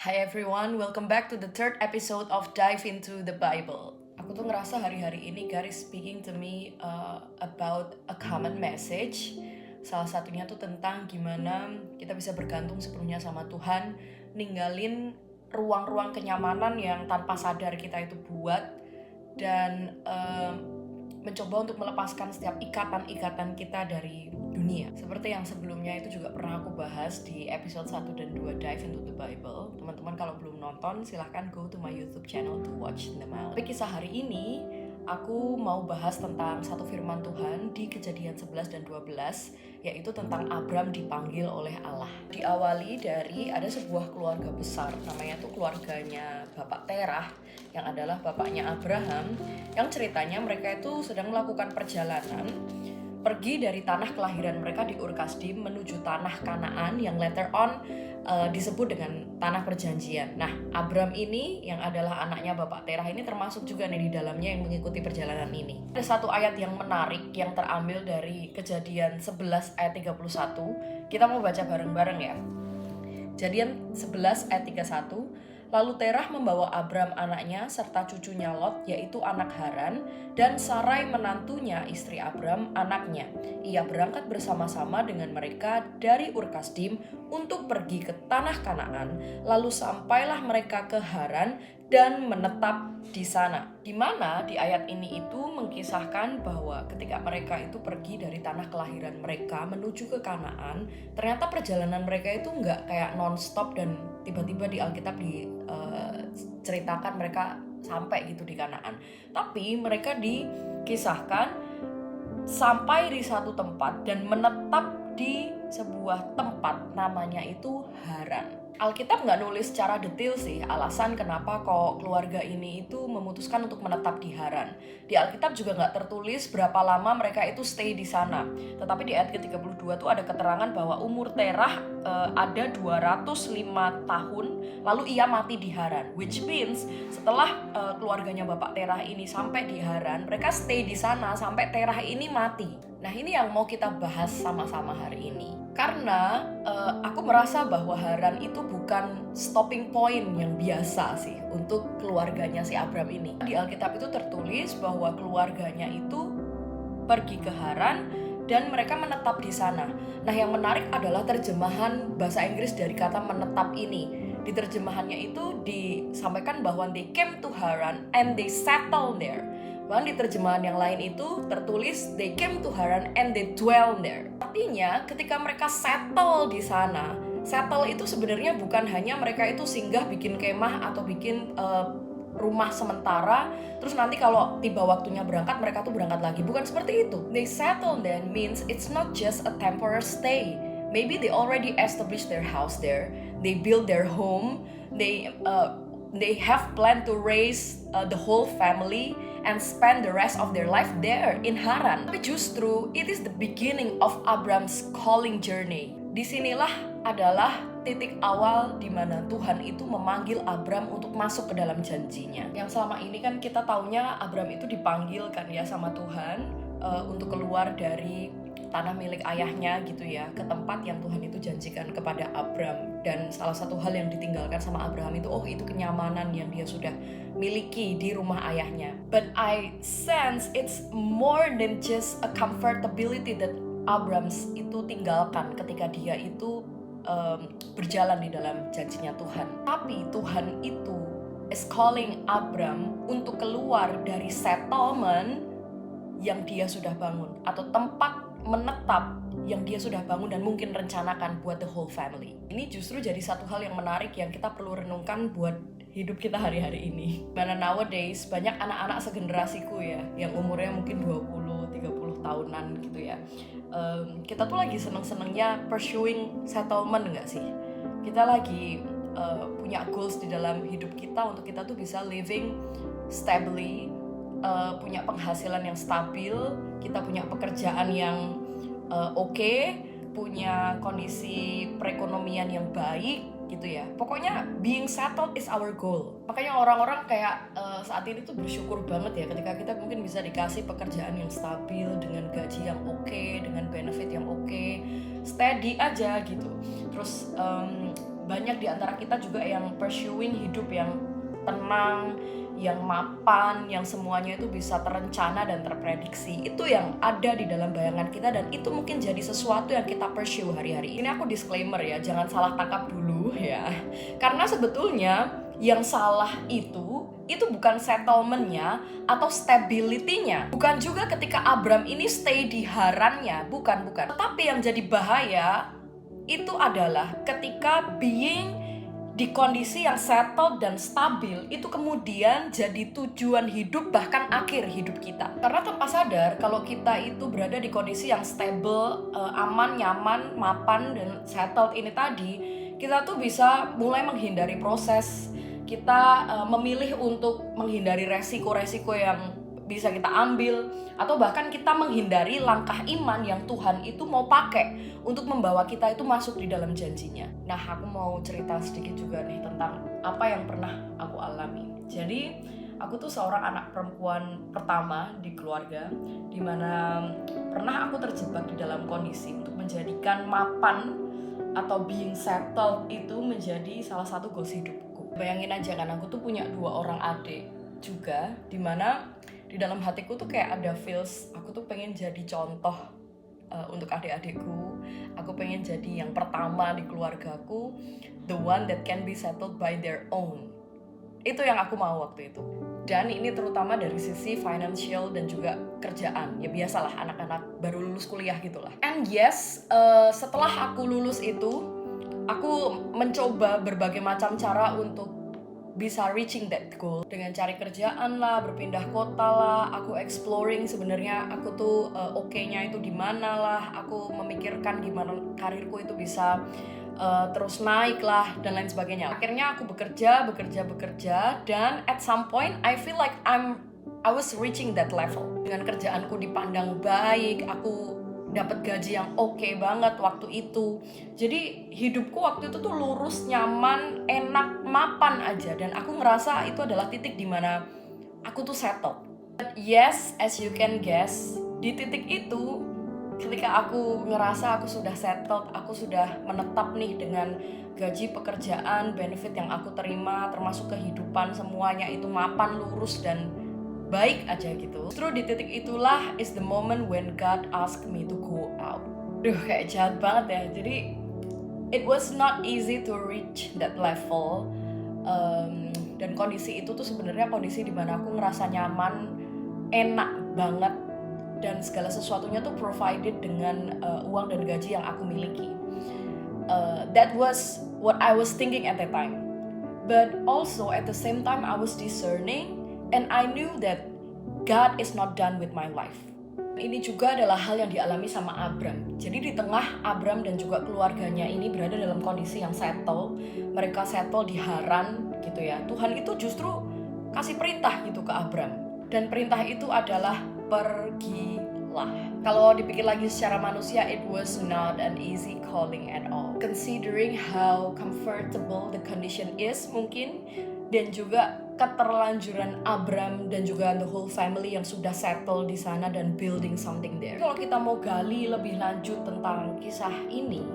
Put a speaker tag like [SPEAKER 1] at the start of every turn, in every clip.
[SPEAKER 1] Hi everyone, welcome back to the third episode of Dive into the Bible. Aku tuh ngerasa hari-hari ini God is speaking to me about a common message. Salah satunya tuh tentang gimana kita bisa bergantung sepenuhnya sama Tuhan, ninggalin ruang-ruang kenyamanan yang tanpa sadar kita itu buat, dan mencoba untuk melepaskan setiap ikatan-ikatan kita dari dunia. Seperti yang sebelumnya itu juga pernah aku bahas di episode 1 dan 2 Dive into the Bible. Teman-teman kalau belum nonton silahkan go to my YouTube channel to watch them out. Tapi kisah hari ini aku mau bahas tentang satu firman Tuhan di Kejadian 11 dan 12, yaitu tentang Abram dipanggil oleh Allah. Diawali dari ada sebuah keluarga besar, namanya tuh keluarganya Bapak Terah, yang adalah bapaknya Abraham, yang ceritanya mereka itu sedang melakukan perjalanan pergi dari tanah kelahiran mereka di Ur Kasdim menuju tanah Kanaan yang later on disebut dengan tanah perjanjian. Nah, Abram ini yang adalah anaknya Bapak Terah ini termasuk juga nih di dalamnya yang mengikuti perjalanan ini. Ada satu ayat yang menarik yang terambil dari Kejadian 11 ayat 31. Kita mau baca bareng-bareng ya. Kejadian 11 ayat 31. Lalu Terah membawa Abram anaknya serta cucunya Lot, yaitu anak Haran, dan Sarai menantunya istri Abram anaknya. Ia berangkat bersama-sama dengan mereka dari Ur Kasdim untuk pergi ke tanah Kanaan. Lalu sampailah mereka ke Haran dan menetap di sana. Di mana di ayat ini itu mengkisahkan bahwa ketika mereka itu pergi dari tanah kelahiran mereka menuju ke Kanaan, ternyata perjalanan mereka itu nggak kayak non-stop dan tiba-tiba di Alkitab diceritakan mereka sampai gitu di Kanaan. Tapi mereka dikisahkan sampai di satu tempat dan menetap di sebuah tempat namanya itu Haran. Alkitab nggak nulis secara detail sih alasan kenapa kok keluarga ini itu memutuskan untuk menetap di Haran. Di Alkitab juga nggak tertulis berapa lama mereka itu stay di sana. Tetapi di ayat ke-32 tuh ada keterangan bahwa umur Terah ada 205 tahun lalu ia mati di Haran. Which means setelah keluarganya Bapak Terah ini sampai di Haran, mereka stay di sana sampai Terah ini mati. Nah, ini yang mau kita bahas sama-sama hari ini. Karena aku merasa bahwa Haran itu bukan stopping point yang biasa sih untuk keluarganya si Abram ini. Di Alkitab itu tertulis bahwa keluarganya itu pergi ke Haran dan mereka menetap di sana. Nah, yang menarik adalah terjemahan bahasa Inggris dari kata menetap ini. Di terjemahannya itu disampaikan bahwa they came to Haran and they settled there. Bahkan di terjemahan yang lain itu tertulis they came to Haran and they dwell there. Artinya ketika mereka settle di sana, settle itu sebenarnya bukan hanya mereka itu singgah bikin kemah atau bikin rumah sementara, terus nanti kalau tiba waktunya berangkat mereka tuh berangkat lagi. Bukan seperti itu. They settle then means it's not just a temporary stay. Maybe they already established their house there. They build their home. They have planned to raise the whole family and spend the rest of their life there in Haran. Tapi justru it is the beginning of Abram's calling journey. Disinilah adalah titik awal di mana Tuhan itu memanggil Abram untuk masuk ke dalam janjinya. Yang selama ini kan kita taunya Abram itu dipanggil kan ya sama Tuhan untuk keluar dari tanah milik ayahnya gitu ya, ke tempat yang Tuhan itu janjikan kepada Abram. Dan salah satu hal yang ditinggalkan sama Abraham itu, itu kenyamanan yang dia sudah miliki di rumah ayahnya. But I sense it's more than just a comfortability that Abram itu tinggalkan ketika dia itu berjalan di dalam janjinya Tuhan. Tapi Tuhan itu is calling Abram untuk keluar dari settlement yang dia sudah bangun atau tempat menetap yang dia sudah bangun dan mungkin rencanakan buat the whole family. Ini justru jadi satu hal yang menarik yang kita perlu renungkan buat hidup kita hari-hari ini. Karena nowadays banyak anak-anak segenerasiku ya yang umurnya mungkin 20-30 tahunan gitu ya. Kita tuh lagi seneng-senengnya pursuing settlement nggak sih? Kita lagi punya goals di dalam hidup kita untuk kita tuh bisa living stably, punya penghasilan yang stabil, kita punya pekerjaan yang oke, punya kondisi perekonomian yang baik gitu ya. Pokoknya being settled is our goal. Makanya orang-orang kayak saat ini tuh bersyukur banget ya ketika kita mungkin bisa dikasih pekerjaan yang stabil dengan gaji yang oke, dengan benefit yang oke, steady aja gitu. Terus banyak di antara kita juga yang pursuing hidup yang tenang, yang mapan, yang semuanya itu bisa terencana dan terprediksi. Itu yang ada di dalam bayangan kita, dan itu mungkin jadi sesuatu yang kita pursue hari-hari. Ini aku disclaimer ya, jangan salah tangkap dulu ya. Karena sebetulnya yang salah itu bukan settlement-nya atau stability-nya. Bukan juga ketika Abram ini stay di Harannya, bukan. Tetapi yang jadi bahaya itu adalah ketika being di kondisi yang settled dan stabil itu kemudian jadi tujuan hidup, bahkan akhir hidup kita. Karena tanpa sadar kalau kita itu berada di kondisi yang stable, aman, nyaman, mapan, dan settled ini tadi, kita tuh bisa mulai menghindari proses. Kita memilih untuk menghindari resiko-resiko yang bisa kita ambil, atau bahkan kita menghindari langkah iman yang Tuhan itu mau pakai untuk membawa kita itu masuk di dalam janjinya. Nah, aku mau cerita sedikit juga nih tentang apa yang pernah aku alami. Jadi, aku tuh seorang anak perempuan pertama di keluarga, dimana pernah aku terjebak di dalam kondisi untuk menjadikan mapan atau being settled itu menjadi salah satu goals hidupku. Bayangin aja kan, aku tuh punya 2 orang adik juga, dimana di dalam hatiku tuh kayak ada feels, aku tuh pengen jadi contoh untuk adik-adikku. Aku pengen jadi yang pertama di keluargaku, the one that can be settled by their own. Itu yang aku mau waktu itu. Dan ini terutama dari sisi financial dan juga kerjaan. Ya biasalah anak-anak baru lulus kuliah gitulah. And yes, setelah aku lulus itu, aku mencoba berbagai macam cara untuk bisa reaching that goal, dengan cari kerjaan lah, berpindah kota lah, aku exploring sebenarnya aku tuh oke-nya itu di mana lah, aku memikirkan gimana karirku itu bisa terus naik lah dan lain sebagainya. Akhirnya aku bekerja dan at some point I feel like I was reaching that level. Dengan kerjaanku dipandang baik, aku dapat gaji yang oke banget waktu itu. Jadi hidupku waktu itu tuh lurus, nyaman, enak, mapan aja. Dan aku ngerasa itu adalah titik dimana aku tuh settled. But yes, as you can guess, di titik itu ketika aku ngerasa aku sudah settled, aku sudah menetap nih dengan gaji, pekerjaan, benefit yang aku terima, termasuk kehidupan, semuanya itu mapan, lurus, dan baik aja gitu. Justru di titik itulah is the moment when God asked me to go out. Duh, kayak jahat banget ya. Jadi it was not easy to reach that level. Dan kondisi itu tuh sebenarnya kondisi dimana aku ngerasa nyaman, enak banget, dan segala sesuatunya tuh provided dengan uang dan gaji yang aku miliki. That was what I was thinking at that time. But also at the same time I was discerning. And I knew that God is not done with my life. Ini juga adalah hal yang dialami sama Abram. Jadi di tengah Abram dan juga keluarganya ini berada dalam kondisi yang settle, mereka settle di Haran gitu ya. Tuhan itu justru kasih perintah gitu ke Abram. Dan perintah itu adalah pergilah. Kalau dipikir lagi secara manusia, it was not an easy calling at all. Considering how comfortable the condition is mungkin, dan juga keterlanjuran Abram dan juga the whole family yang sudah settle di sana dan building something there. Kalau kita mau gali lebih lanjut tentang kisah ini,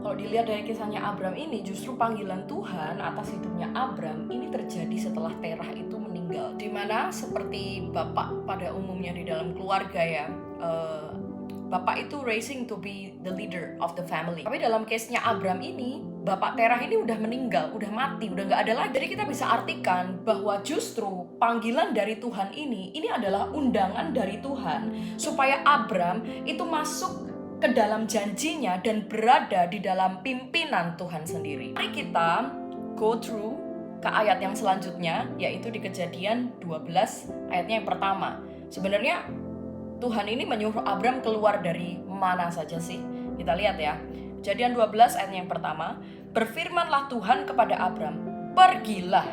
[SPEAKER 1] kalau dilihat dari kisahnya Abram ini, justru panggilan Tuhan atas hidupnya Abram ini terjadi setelah Terah itu meninggal. Dimana seperti bapak pada umumnya di dalam keluarga ya, bapak itu raising to be the leader of the family. Tapi dalam case-nya Abram ini, bapak Terah ini udah meninggal, udah mati, udah gak ada lagi. Jadi kita bisa artikan bahwa justru panggilan dari Tuhan ini adalah undangan dari Tuhan supaya Abram itu masuk ke dalam janjinya dan berada di dalam pimpinan Tuhan sendiri. Mari kita go through ke ayat yang selanjutnya, yaitu di Kejadian 12 ayatnya yang pertama. Sebenarnya Tuhan ini menyuruh Abram keluar dari mana saja sih? Kita lihat ya. Kejadian 12 ayat yang pertama. Berfirmanlah Tuhan kepada Abram, pergilah.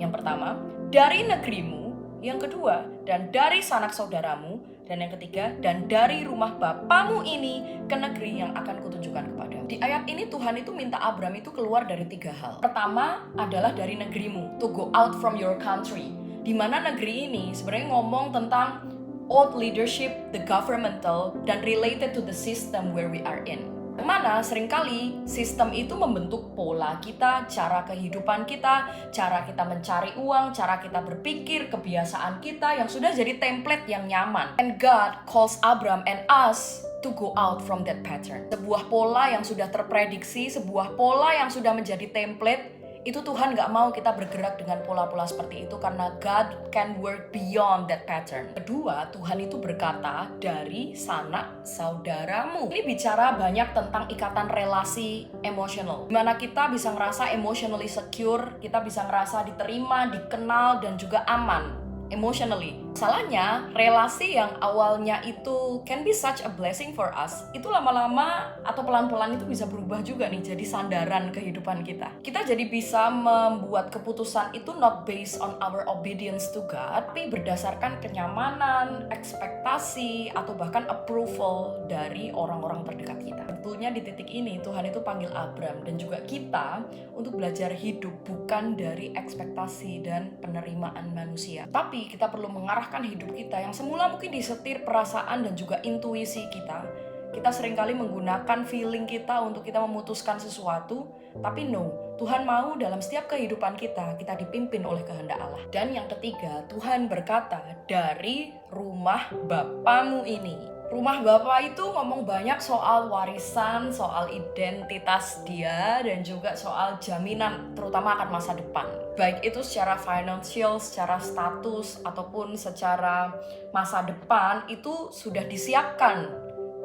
[SPEAKER 1] Yang pertama, dari negerimu. Yang kedua, dan dari sanak saudaramu. Dan yang ketiga, dan dari rumah bapamu ini ke negeri yang akan kutunjukkan kepadamu. Di ayat ini Tuhan itu minta Abram itu keluar dari 3 hal. Pertama adalah dari negerimu, to go out from your country. Di mana negeri ini sebenarnya ngomong tentang old leadership, the governmental, dan related to the system where we are in. Mana seringkali sistem itu membentuk pola kita, cara kehidupan kita, cara kita mencari uang, cara kita berpikir, kebiasaan kita yang sudah jadi template yang nyaman. And God calls Abram and us to go out from that pattern. Sebuah pola yang sudah terprediksi, sebuah pola yang sudah menjadi template, itu Tuhan gak mau kita bergerak dengan pola-pola seperti itu karena God can work beyond that pattern. Kedua, Tuhan itu berkata, dari sanak saudaramu. Ini bicara banyak tentang ikatan relasi emosional. Dimana kita bisa ngerasa emotionally secure, kita bisa ngerasa diterima, dikenal, dan juga aman emotionally. Salahnya, relasi yang awalnya itu can be such a blessing for us, itu lama-lama atau pelan-pelan itu bisa berubah juga nih jadi sandaran kehidupan kita. Kita jadi bisa membuat keputusan itu not based on our obedience to God, tapi berdasarkan kenyamanan, ekspektasi, atau bahkan approval dari orang-orang terdekat kita. Tentunya di titik ini Tuhan itu panggil Abram dan juga kita untuk belajar hidup bukan dari ekspektasi dan penerimaan manusia, tapi kita perlu mengarahkan hidup kita yang semula mungkin disetir perasaan dan juga intuisi kita. Kita seringkali menggunakan feeling kita untuk kita memutuskan sesuatu, tapi no, Tuhan mau dalam setiap kehidupan kita dipimpin oleh kehendak Allah. Dan yang ketiga, Tuhan berkata, dari rumah Bapamu ini. Rumah Bapa itu ngomong banyak soal warisan, soal identitas dia, dan juga soal jaminan, terutama akan masa depan. Baik itu secara financial, secara status, ataupun secara masa depan, itu sudah disiapkan.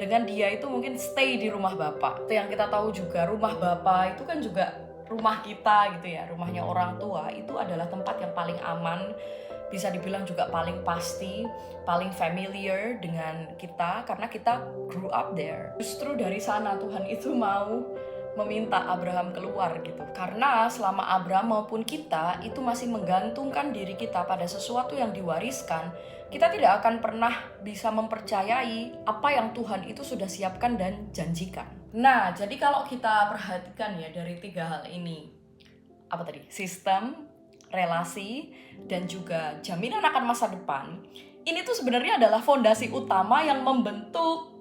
[SPEAKER 1] Dengan dia itu mungkin stay di rumah Bapa. Itu yang kita tahu juga, rumah Bapa itu kan juga rumah kita gitu ya, rumahnya orang tua. Itu adalah tempat yang paling aman, bisa dibilang juga paling pasti, paling familiar dengan kita karena kita grew up there. Justru dari sana Tuhan itu mau meminta Abraham keluar gitu. Karena selama Abraham maupun kita itu masih menggantungkan diri kita pada sesuatu yang diwariskan, kita tidak akan pernah bisa mempercayai apa yang Tuhan itu sudah siapkan dan janjikan. Nah, jadi kalau kita perhatikan ya dari 3 hal ini, apa tadi? Sistem, relasi, dan juga jaminan akan masa depan. Ini tuh sebenarnya adalah fondasi utama yang membentuk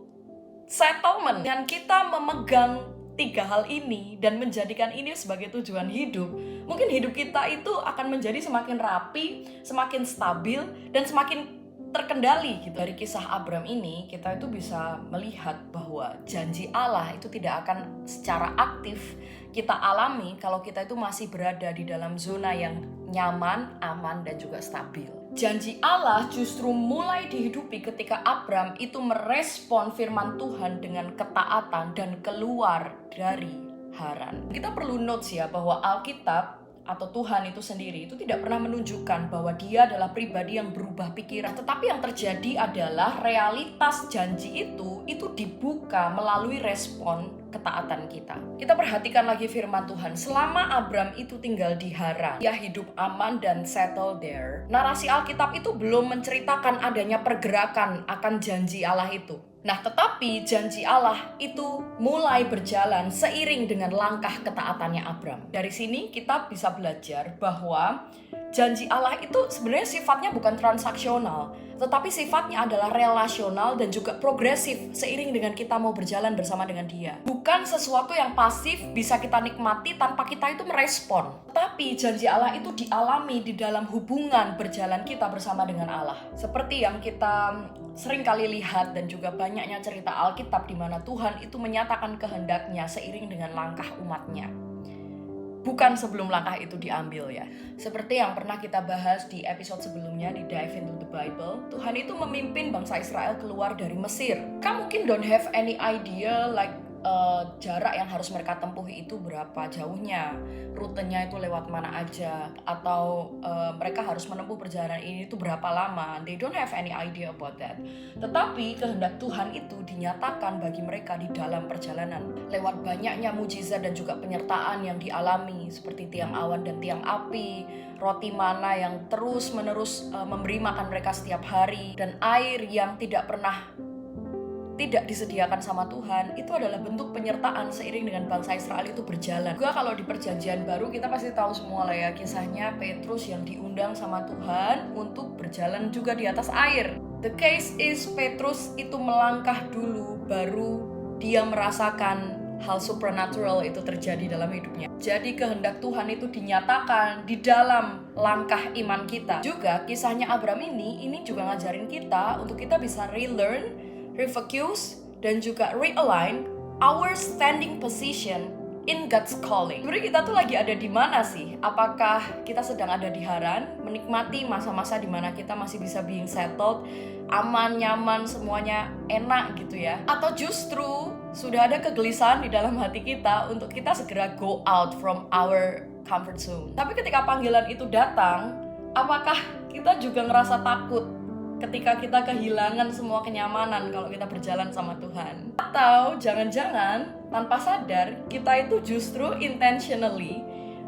[SPEAKER 1] settlement. Dengan kita memegang 3 hal ini dan menjadikan ini sebagai tujuan hidup, mungkin hidup kita itu akan menjadi semakin rapi, semakin stabil, dan semakin terkendali gitu. Dari kisah Abram ini kita itu bisa melihat bahwa janji Allah itu tidak akan secara aktif kita alami kalau kita itu masih berada di dalam zona yang nyaman, aman, dan juga stabil. Janji Allah justru mulai dihidupi ketika Abram itu merespon firman Tuhan dengan ketaatan dan keluar dari Haran. Kita perlu notes ya bahwa Alkitab atau Tuhan itu sendiri itu tidak pernah menunjukkan bahwa dia adalah pribadi yang berubah pikiran. Tetapi yang terjadi adalah realitas janji itu dibuka melalui respon ketaatan kita. Kita perhatikan lagi firman Tuhan. Selama Abram itu tinggal di Haran, dia hidup aman dan settle there. Narasi Alkitab itu belum menceritakan adanya pergerakan akan janji Allah itu. Nah, tetapi janji Allah itu mulai berjalan seiring dengan langkah ketaatannya Abram. Dari sini kita bisa belajar bahwa janji Allah itu sebenarnya sifatnya bukan transaksional, tetapi sifatnya adalah relasional dan juga progresif seiring dengan kita mau berjalan bersama dengan Dia. Bukan sesuatu yang pasif bisa kita nikmati tanpa kita itu merespon. Tapi janji Allah itu dialami di dalam hubungan berjalan kita bersama dengan Allah. Seperti yang kita sering kali lihat dan juga banyaknya cerita Alkitab di mana Tuhan itu menyatakan kehendaknya seiring dengan langkah umatnya. Bukan sebelum langkah itu diambil ya. Seperti yang pernah kita bahas di episode sebelumnya di Dive into the Bible, Tuhan itu memimpin bangsa Israel keluar dari Mesir. Kamu mungkin don't have any idea like jarak yang harus mereka tempuh itu berapa jauhnya, rutenya itu lewat mana aja, atau mereka harus menempuh perjalanan ini itu berapa lama. They don't have any idea about that. Tetapi kehendak Tuhan itu dinyatakan bagi mereka di dalam perjalanan lewat banyaknya mujizat dan juga penyertaan yang dialami, seperti tiang awan dan tiang api, roti mana yang terus-menerus memberi makan mereka setiap hari, dan air yang tidak disediakan sama Tuhan. Itu adalah bentuk penyertaan seiring dengan bangsa Israel itu berjalan. Juga kalau di perjanjian baru kita pasti tahu semua lah ya, kisahnya Petrus yang diundang sama Tuhan untuk berjalan juga di atas air. The case is Petrus itu melangkah dulu baru dia merasakan hal supernatural itu terjadi dalam hidupnya. Jadi kehendak Tuhan itu dinyatakan di dalam langkah iman kita. Juga kisahnya Abraham ini juga ngajarin kita untuk kita bisa relearn, refocus, dan juga realign our standing position in God's calling. Sebenarnya kita tuh lagi ada di mana sih? Apakah kita sedang ada di Haran, menikmati masa-masa di mana kita masih bisa being settled, aman, nyaman, semuanya enak gitu ya? Atau justru sudah ada kegelisahan di dalam hati kita untuk kita segera go out from our comfort zone. Tapi ketika panggilan itu datang, apakah kita juga ngerasa takut ketika kita kehilangan semua kenyamanan kalau kita berjalan sama Tuhan? Atau jangan-jangan tanpa sadar kita itu justru intentionally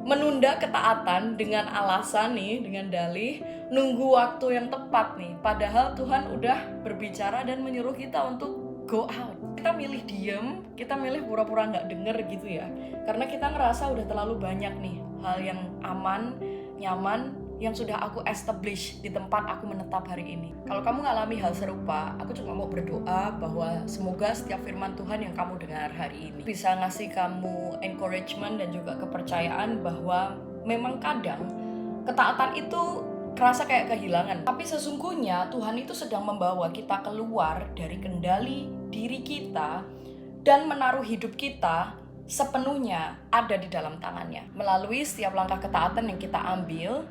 [SPEAKER 1] menunda ketaatan dengan alasan nih, dengan dalih nunggu waktu yang tepat nih, padahal Tuhan udah berbicara dan menyuruh kita untuk go out. Kita milih diem, kita milih pura-pura gak denger gitu ya, karena kita ngerasa udah terlalu banyak nih hal yang aman, nyaman, yang sudah aku establish di tempat aku menetap hari ini. Kalau kamu ngalami hal serupa, aku cuma mau berdoa bahwa semoga setiap firman Tuhan yang kamu dengar hari ini bisa ngasih kamu encouragement dan juga kepercayaan bahwa memang kadang ketaatan itu kerasa kayak kehilangan. Tapi sesungguhnya Tuhan itu sedang membawa kita keluar dari kendali diri kita dan menaruh hidup kita sepenuhnya ada di dalam tangannya. Melalui setiap langkah ketaatan yang kita ambil,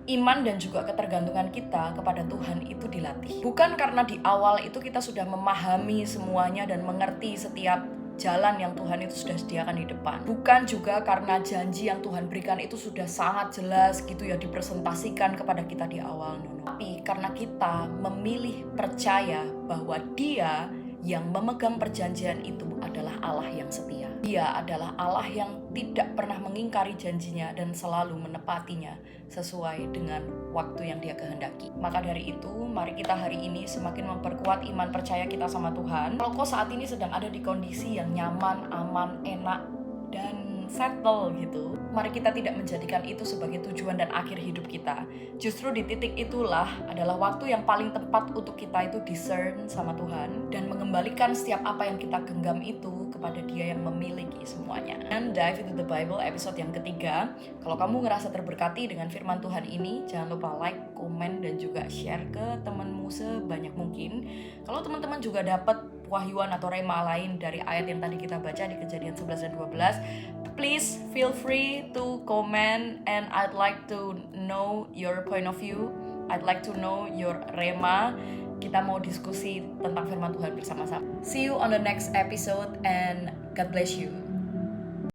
[SPEAKER 1] iman dan juga ketergantungan kita kepada Tuhan itu dilatih. Bukan karena di awal itu kita sudah memahami semuanya dan mengerti setiap jalan yang Tuhan itu sudah sediakan di depan. Bukan juga karena janji yang Tuhan berikan itu sudah sangat jelas gitu ya dipresentasikan kepada kita di awal. Tapi karena kita memilih percaya bahwa Dia yang memegang perjanjian itu adalah Allah yang setia. Dia adalah Allah yang tidak pernah mengingkari janjinya dan selalu menepatinya sesuai dengan waktu yang Dia kehendaki. Maka dari itu, mari kita hari ini semakin memperkuat iman percaya kita sama Tuhan. Kalau kau saat ini sedang ada di kondisi yang nyaman, aman, enak, dan settle gitu, mari kita tidak menjadikan itu sebagai tujuan dan akhir hidup kita. Justru di titik itulah adalah waktu yang paling tepat untuk kita itu discern sama Tuhan dan mengembalikan setiap apa yang kita genggam itu kepada Dia yang memiliki semuanya. And Dive into the Bible episode yang ketiga. Kalau kamu ngerasa terberkati dengan firman Tuhan ini, jangan lupa like, komen, dan juga share ke temanmu sebanyak mungkin. Kalau teman-teman juga dapat wahyuan atau rema lain dari ayat yang tadi kita baca di Kejadian 11 dan 12, please feel free to comment, and I'd like to know your point of view. I'd like to know your rema. Kita mau diskusi tentang firman Tuhan bersama-sama. See you on the next episode and God bless you.